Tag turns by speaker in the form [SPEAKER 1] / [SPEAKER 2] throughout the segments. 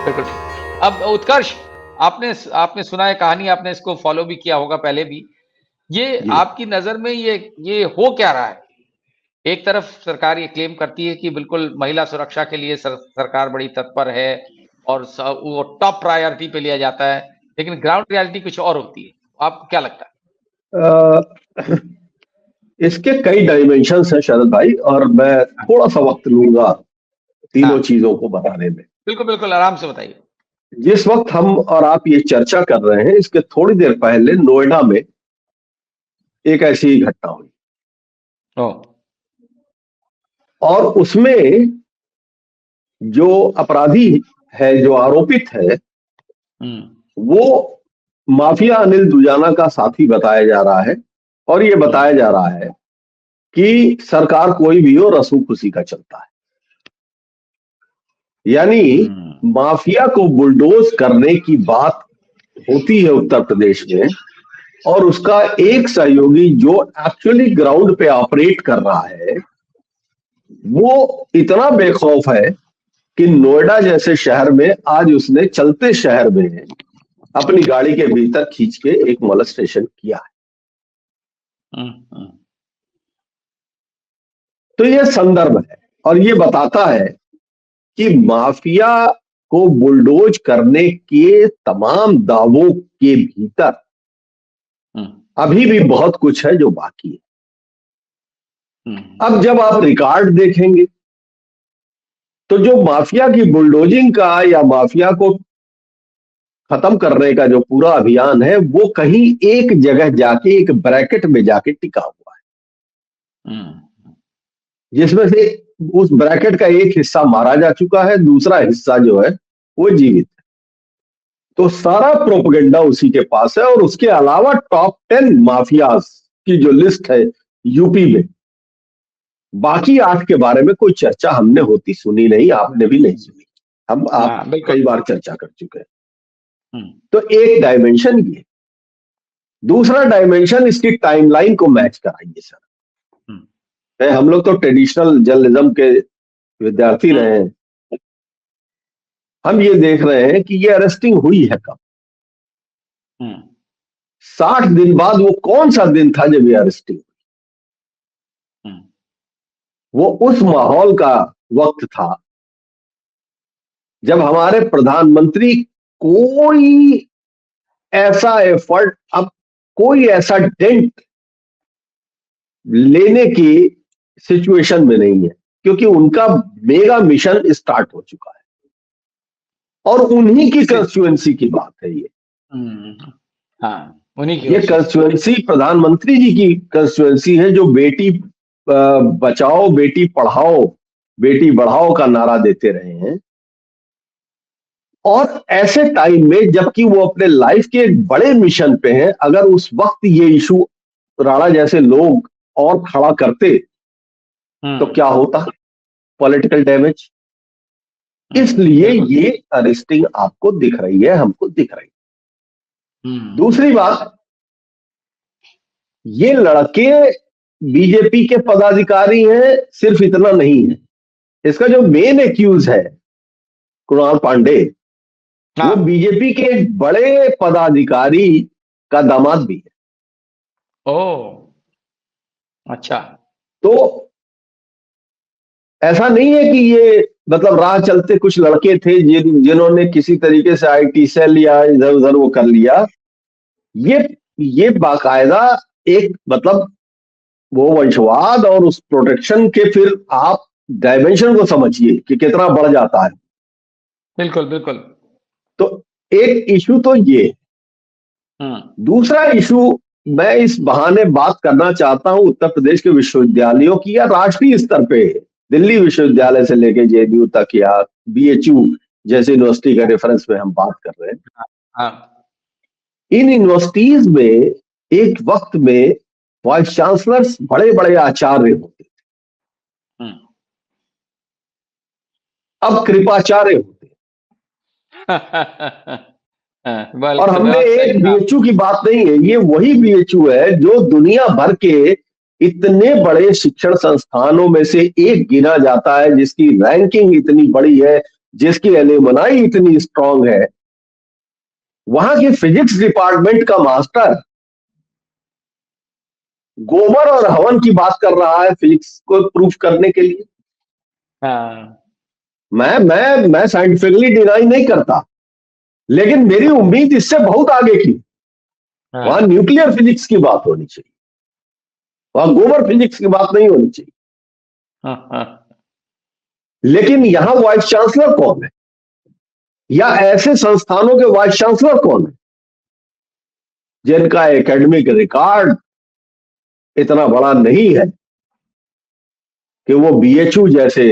[SPEAKER 1] बिल्कुल ठीक। अब उत्कर्ष, आपने आपने सुना है कहानी, आपने इसको फ़ॉलो भी किया होगा पहले भी। ये
[SPEAKER 2] जी।
[SPEAKER 1] आपकी नज़र में ये हो क्या रहा है? एक तरफ सरकार ये क्लेम करती है कि बिल्कुल महिला सुरक्षा के लिए सरकार बड़ी तत्पर है और वो टॉप प्रायोरिटी पे लिया जाता है, लेकिन ग्राउंड रियलिटी कुछ और होती है। आपको क्या लगता है?
[SPEAKER 2] अ, इसके कई डायमेंशंस हैं शरद भाई, और मैं
[SPEAKER 1] हाँ,
[SPEAKER 2] थोड़ा सा वक्त लूंगा तीनों
[SPEAKER 1] हाँ।
[SPEAKER 2] चीजों को बताने में।
[SPEAKER 1] बिल्कुल, बिल्कुल, आराम से बताइए।
[SPEAKER 2] जिस वक्त हम और आप ये चर्चा कर रहे हैं, इसके थोड़ी देर पहले नोएडा में एक ऐसी ही घटना हुई,
[SPEAKER 1] ओह!
[SPEAKER 2] और उसमें जो अपराधी है, जो आरोपित है,
[SPEAKER 1] हुँ,
[SPEAKER 2] वो माफिया अनिल दुजाना का साथी बताया जा रहा है। और ये
[SPEAKER 1] हुँ,
[SPEAKER 2] बताया जा रहा है कि सरकार कोई भी हो, रसूख खुशी का चलता है। यानी
[SPEAKER 1] हुँ,
[SPEAKER 2] माफिया को बुलडोज करने की बात होती है उत्तर प्रदेश में, और उसका एक सहयोगी जो एक्चुअली ग्राउंड पे ऑपरेट कर रहा है, वो इतना बेखौफ है कि नोएडा जैसे शहर में आज उसने चलते शहर में अपनी गाड़ी के भीतर खींच के एक मोलेस्टेशन किया है।
[SPEAKER 1] हुँ, हुँ,
[SPEAKER 2] तो ये संदर्भ है, और ये बताता है कि माफिया को बुलडोज करने के तमाम दावों के भीतर
[SPEAKER 1] हुँ,
[SPEAKER 2] अभी भी बहुत कुछ है जो बाकी है।
[SPEAKER 1] हुँ,
[SPEAKER 2] अब जब आप रिकॉर्ड देखेंगे, तो जो माफिया की बुलडोजिंग का या माफिया को खत्म करने का जो पूरा अभियान है, वो कहीं एक जगह जाके, एक ब्रैकेट में जाके टिका हुआ है,
[SPEAKER 1] हुँ,
[SPEAKER 2] जिसमें से उस ब्रैकेट का एक हिस्सा मारा जा चुका है, दूसरा हिस्सा जो है वो जीवित है। तो सारा प्रोपेगेंडा उसी के पास है, और उसके अलावा टॉप 10 माफियाज की जो लिस्ट है यूपी में, बाकी 8 के बारे में कोई चर्चा हमने होती सुनी नहीं, आपने भी नहीं सुनी। आप
[SPEAKER 1] हाँ, बिल्कुल।
[SPEAKER 2] कई बार चर्चा कर चुके हैं।
[SPEAKER 1] हुँ,
[SPEAKER 2] तो एक डायमेंशन ये, दूसरा डायमेंशन इसकी टाइमलाइन को मैच कराइए सर।
[SPEAKER 1] हुँ,
[SPEAKER 2] हम लोग तो ट्रेडिशनल जर्नलिज्म के विद्यार्थी
[SPEAKER 1] हुँ,
[SPEAKER 2] रहे हैं। हम ये देख रहे हैं कि ये अरेस्टिंग हुई है कब।
[SPEAKER 1] हुँ,
[SPEAKER 2] 60 दिन बाद वो कौन सा दिन था जब ये अरेस्टिंग,
[SPEAKER 1] हुँ,
[SPEAKER 2] वो उस माहौल का वक्त था जब हमारे प्रधानमंत्री कोई ऐसा एफर्ट, अब कोई ऐसा डेंट लेने की सिचुएशन में नहीं है, क्योंकि उनका मेगा मिशन स्टार्ट हो चुका है, और उन्हीं की
[SPEAKER 1] से
[SPEAKER 2] कंस्टिट्यूएंसी की बात है ये।
[SPEAKER 1] हुँ, हाँ, उन्हीं की
[SPEAKER 2] ये
[SPEAKER 1] ओर से।
[SPEAKER 2] कंस्टिट्यूएंसी प्रधानमंत्री जी की कंस्टिट्यूएंसी है, जो बेटी बचाओ, बेटी पढ़ाओ, बेटी बढ़ाओ का नारा देते रहे हैं। और ऐसे टाइम में, जबकि वो अपने लाइफ के एक बड़े मिशन पे हैं, अगर उस वक्त ये इशू राणा जैसे लोग और खड़ा करते तो
[SPEAKER 1] हुँ,
[SPEAKER 2] क्या होता, पॉलिटिकल डैमेज। इसलिए
[SPEAKER 1] बिल्कुल।
[SPEAKER 2] ये अरेस्टिंग आपको दिख रही है, हमको दिख रही है।
[SPEAKER 1] हुँ,
[SPEAKER 2] दूसरी बात, ये लड़के बीजेपी के पदाधिकारी हैं, सिर्फ इतना नहीं है। इसका जो मेन एक्यूज है कुणाल पांडे, वो
[SPEAKER 1] हाँ,
[SPEAKER 2] बीजेपी के एक बड़े पदाधिकारी का दामाद भी है।
[SPEAKER 1] ओह! अच्छा।
[SPEAKER 2] तो ऐसा नहीं है कि ये मतलब राह चलते कुछ लड़के थे जिन्होंने किसी तरीके से आईटी सेल या इधर उधर वो कर लिया। ये ये बाकायदा एक मतलब वो वंशवाद और उस प्रोटेक्शन के, फिर आप डायमेंशन को समझिए कि कितना बढ़ जाता है।
[SPEAKER 1] बिल्कुल, बिल्कुल।
[SPEAKER 2] तो एक इशू तो ये,
[SPEAKER 1] हुँ,
[SPEAKER 2] दूसरा इशू मैं इस बहाने बात करना चाहता हूं उत्तर प्रदेश के विश्वविद्यालयों की, या राष्ट्रीय स्तर पे दिल्ली विश्वविद्यालय से लेके जेएनयू तक, या बीएचयू जैसे यूनिवर्सिटी का रेफरेंस में हम बात कर रहे हैं।
[SPEAKER 1] हाँ, हाँ।
[SPEAKER 2] इन यूनिवर्सिटीज में एक वक्त में वाइस चांसलर्स बड़े बड़े आचार्य होते,
[SPEAKER 1] हुँ।
[SPEAKER 2] अब कृपाचार्य होते।
[SPEAKER 1] हाँ,
[SPEAKER 2] और हमने
[SPEAKER 1] बहुत सही
[SPEAKER 2] एक
[SPEAKER 1] कहा।
[SPEAKER 2] बीएचयू की बात नहीं है, ये वही बीएचयू है जो दुनिया भर के इतने बड़े शिक्षण संस्थानों में से एक गिना जाता है, जिसकी रैंकिंग इतनी बड़ी है, जिसकी एल्यूमनाई इतनी स्ट्रांग है, वहां की फिजिक्स डिपार्टमेंट का मास्टर गोबर और हवन की बात कर रहा है फिजिक्स को प्रूफ करने के लिए।
[SPEAKER 1] हाँ।
[SPEAKER 2] मैं साइंटिफिकली डिनाई नहीं करता, लेकिन मेरी उम्मीद इससे बहुत आगे की। वहां
[SPEAKER 1] हाँ।
[SPEAKER 2] न्यूक्लियर फिजिक्स की बात होनी चाहिए, वहां गोबर फिजिक्स की बात नहीं होनी चाहिए।
[SPEAKER 1] हाँ। हाँ।
[SPEAKER 2] लेकिन यहां वाइस चांसलर कौन है, या ऐसे संस्थानों के वाइस चांसलर कौन है जिनका एकेडमिक रिकॉर्ड इतना बड़ा नहीं है कि वो बीएचयू जैसे,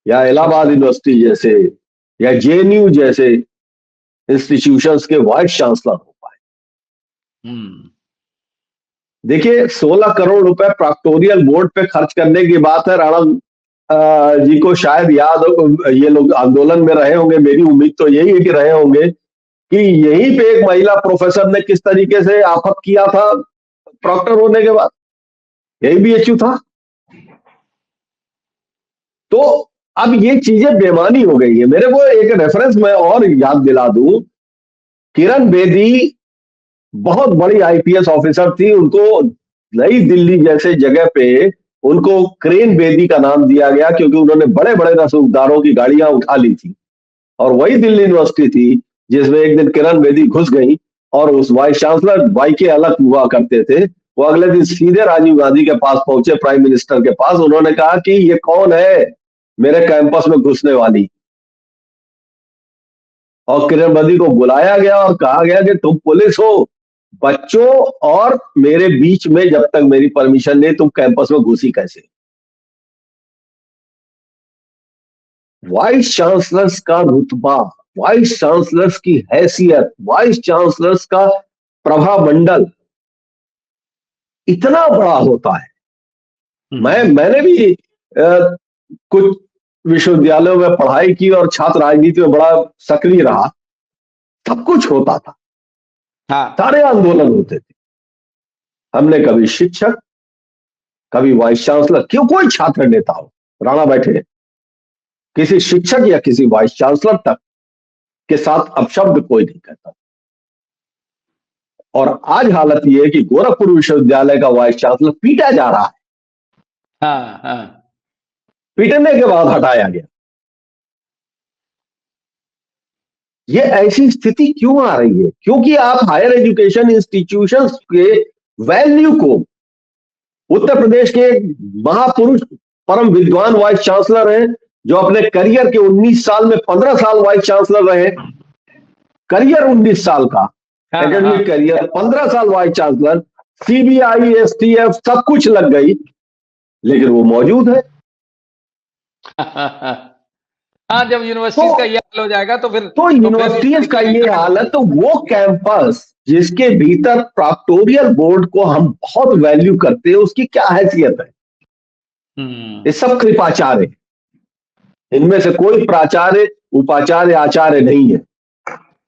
[SPEAKER 2] या इलाहाबाद यूनिवर्सिटी जैसे, या जेएनयू जैसे इंस्टीट्यूशंस के वाइस चांसलर हो पाए। देखिए, 16 करोड़ रुपए प्रॉक्टोरियल बोर्ड पे खर्च करने की बात है। राणा जी को शायद याद हो, ये लोग आंदोलन में रहे होंगे, मेरी उम्मीद तो यही है कि रहे होंगे, कि यहीं पे एक महिला प्रोफेसर ने किस तरीके से आफत किया था प्रॉक्टर होने के बाद। यही बीएचयू था। तो अब ये चीजें बेमानी हो गई है। मेरे को एक रेफरेंस मैं और याद दिला दूं, किरण बेदी बहुत बड़ी आईपीएस ऑफिसर थी। उनको नई दिल्ली जैसे जगह पे उनको क्रेन बेदी का नाम दिया गया, क्योंकि उन्होंने बड़े बड़े रसूखदारों की गाड़ियां उठा ली थी। और वही दिल्ली यूनिवर्सिटी थी जिसमें एक दिन किरण बेदी घुस गई, और उस वाइस चांसलर वाईके अलग हुआ करते थे, वो अगले दिन सीधे राजीव गांधी के पास पहुंचे, प्राइम मिनिस्टर के पास। उन्होंने कहा कि ये कौन है मेरे कैंपस में घुसने वाली। और किरण बेदी को बुलाया गया और कहा गया कि तुम पुलिस हो, बच्चों और मेरे बीच में जब तक मेरी परमिशन नहीं तुम कैंपस में घुसी कैसे। वाइस चांसलर्स का रुतबा, वाइस चांसलर्स की हैसियत, वाइस चांसलर्स का प्रभामंडल इतना बड़ा होता है। मैंने भी कुछ विश्वविद्यालयों में पढ़ाई की और छात्र राजनीति में बड़ा सक्रिय रहा। सब कुछ होता था,
[SPEAKER 1] हाँ।
[SPEAKER 2] सारे आंदोलन होते थे। हमने कभी शिक्षक, कभी वाइस चांसलर, क्यों कोई छात्र नेता हो, राणा बैठे, किसी शिक्षक या किसी वाइस चांसलर तक के साथ अपशब्द कोई नहीं कहता। और आज हालत यह है कि गोरखपुर विश्वविद्यालय का वाइस चांसलर पीटा जा रहा है।
[SPEAKER 1] हाँ। हाँ।
[SPEAKER 2] पीटने के बाद हटाया गया। ये ऐसी स्थिति क्यों आ रही है? क्योंकि आप हायर एजुकेशन इंस्टीट्यूशंस के वैल्यू को, उत्तर प्रदेश के महापुरुष परम विद्वान वाइस चांसलर हैं जो अपने करियर के 19 साल में 15 साल वाइस चांसलर रहे, करियर 19 साल का, एकेडमिक करियर 15 साल वाइस चांसलर, सीबीआई एसटीएफ सब कुछ लग गई, लेकिन वो मौजूद है।
[SPEAKER 1] हाँ, जब यूनिवर्सिटीज का ये हाल हो जाएगा तो फिर
[SPEAKER 2] यूनिवर्सिटीज का ये हाल है, तो वो कैंपस जिसके भीतर प्रॉक्टोरियल बोर्ड को हम बहुत वैल्यू करते हैं, उसकी क्या हैसियत है? ये सब कृपाचार्य, इनमें से कोई प्राचार्य, उपाचार्य, आचार्य नहीं है।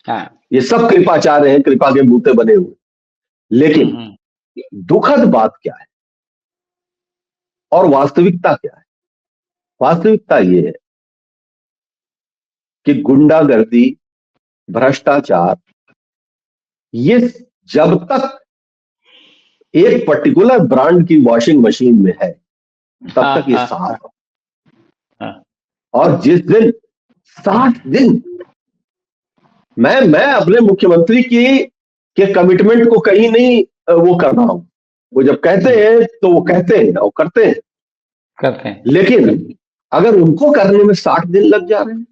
[SPEAKER 1] हाँ।
[SPEAKER 2] ये सब कृपाचार्य हैं, कृपा के बूते बने हुए। लेकिन दुखद बात क्या है और वास्तविकता क्या है? वास्तविकता ये है कि गुंडागर्दी, भ्रष्टाचार, ये जब तक एक पर्टिकुलर ब्रांड की वॉशिंग मशीन में है तब तक ये साफ है। और जिस दिन 60 दिन मैं अपने मुख्यमंत्री के कमिटमेंट को कहीं नहीं वो कर रहा हूं। वो जब कहते हैं तो वो कहते हैं, वो करते हैं। लेकिन अगर उनको करने में 60 दिन लग जा रहे हैं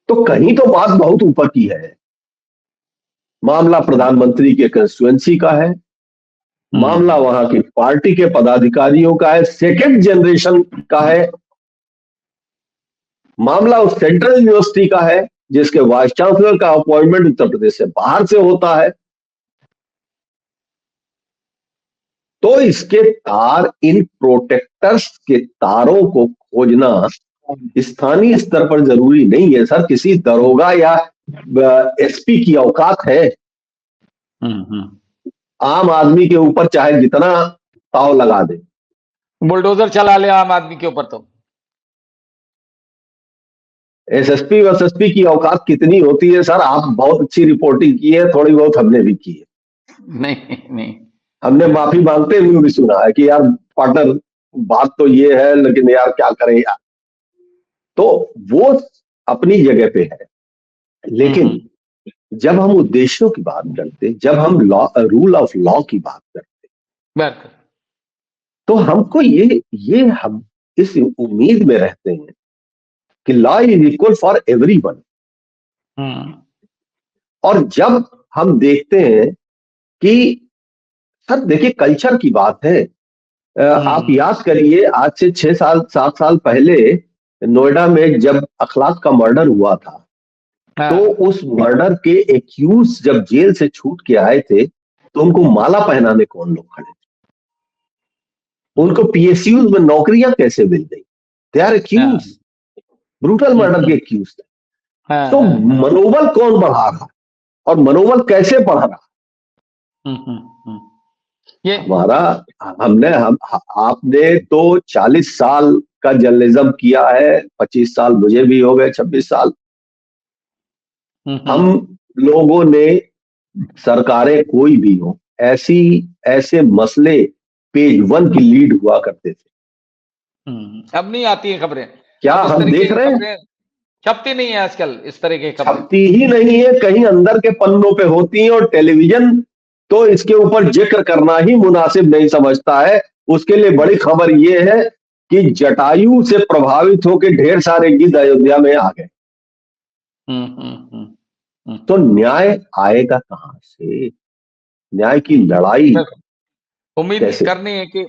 [SPEAKER 2] तो कहीं तो बात बहुत ऊपर की है। मामला प्रधानमंत्री के कंस्टिट्यूएंसी का है, मामला वहां की पार्टी के पदाधिकारियों का है, सेकंड जनरेशन का है, मामला उस सेंट्रल यूनिवर्सिटी का है जिसके वाइस चांसलर का अपॉइंटमेंट उत्तर प्रदेश से बाहर से होता है। तो इसके तार, इन प्रोटेक्टर्स के तारों को खोजना स्थानीय स्तर पर जरूरी नहीं है सर। किसी दरोगा या एसपी की औकात है आम आदमी के ऊपर चाहे जितना ताव लगा दे,
[SPEAKER 1] बुलडोजर चला ले आम आदमी के ऊपर तो
[SPEAKER 2] एसएसपी वसएसपी की औकात कितनी होती है सर? आप बहुत अच्छी रिपोर्टिंग की है, थोड़ी बहुत हमने भी की है।
[SPEAKER 1] नहीं नहीं,
[SPEAKER 2] हमने माफी मांगते हुए भी सुना है कि यार पार्टनर, बात तो ये है लेकिन यार क्या करें यार। तो वो अपनी जगह पे है, लेकिन जब हम उद्देश्यों की बात करते, जब हम लॉ, रूल ऑफ लॉ की बात करते,
[SPEAKER 1] बिल्कुल।
[SPEAKER 2] तो हमको ये हम इस उम्मीद में रहते हैं कि law is equal for everyone. और जब हम देखते हैं कि सर देखिए कल्चर की बात है। आप याद करिए, आज से 6 साल 7 साल पहले नोएडा में जब अखलाक का मर्डर हुआ था, तो उस मर्डर के एक्यूज जब जेल से छूट के आए थे, तो उनको माला पहनाने कौन लोग खड़े थे? उनको पीएसयूज में नौकरियां कैसे मिल गई? They are accused, brutal murder के एक्यूज थे। तो मनोबल कौन बढ़ा रहा और मनोबल कैसे बढ़ रहा?
[SPEAKER 1] ये
[SPEAKER 2] हमारा आपने तो 40 साल का जर्नलिज्म किया है, 25 साल मुझे भी हो गए, 26 साल। हम लोगों ने, सरकारें कोई भी हो, ऐसे मसले पेज 1 की लीड हुआ करते थे।
[SPEAKER 1] अब नहीं आती है खबरें।
[SPEAKER 2] क्या
[SPEAKER 1] अब इस
[SPEAKER 2] हम
[SPEAKER 1] तरीके
[SPEAKER 2] देख
[SPEAKER 1] की
[SPEAKER 2] रहे हैं?
[SPEAKER 1] खबरें छपती नहीं है आजकल, इस तरह की खबरें
[SPEAKER 2] छपती ही नहीं है, कहीं अंदर के पन्नों पे होती है। और टेलीविजन तो इसके ऊपर जिक्र करना ही मुनासिब नहीं समझता है। उसके लिए बड़ी खबर यह है कि जटायु से प्रभावित होकर ढेर सारे गिद्ध अयोध्या में आ गए। तो न्याय आएगा कहां से? न्याय की लड़ाई
[SPEAKER 1] उम्मीद
[SPEAKER 2] कैसे?
[SPEAKER 1] करनी है कि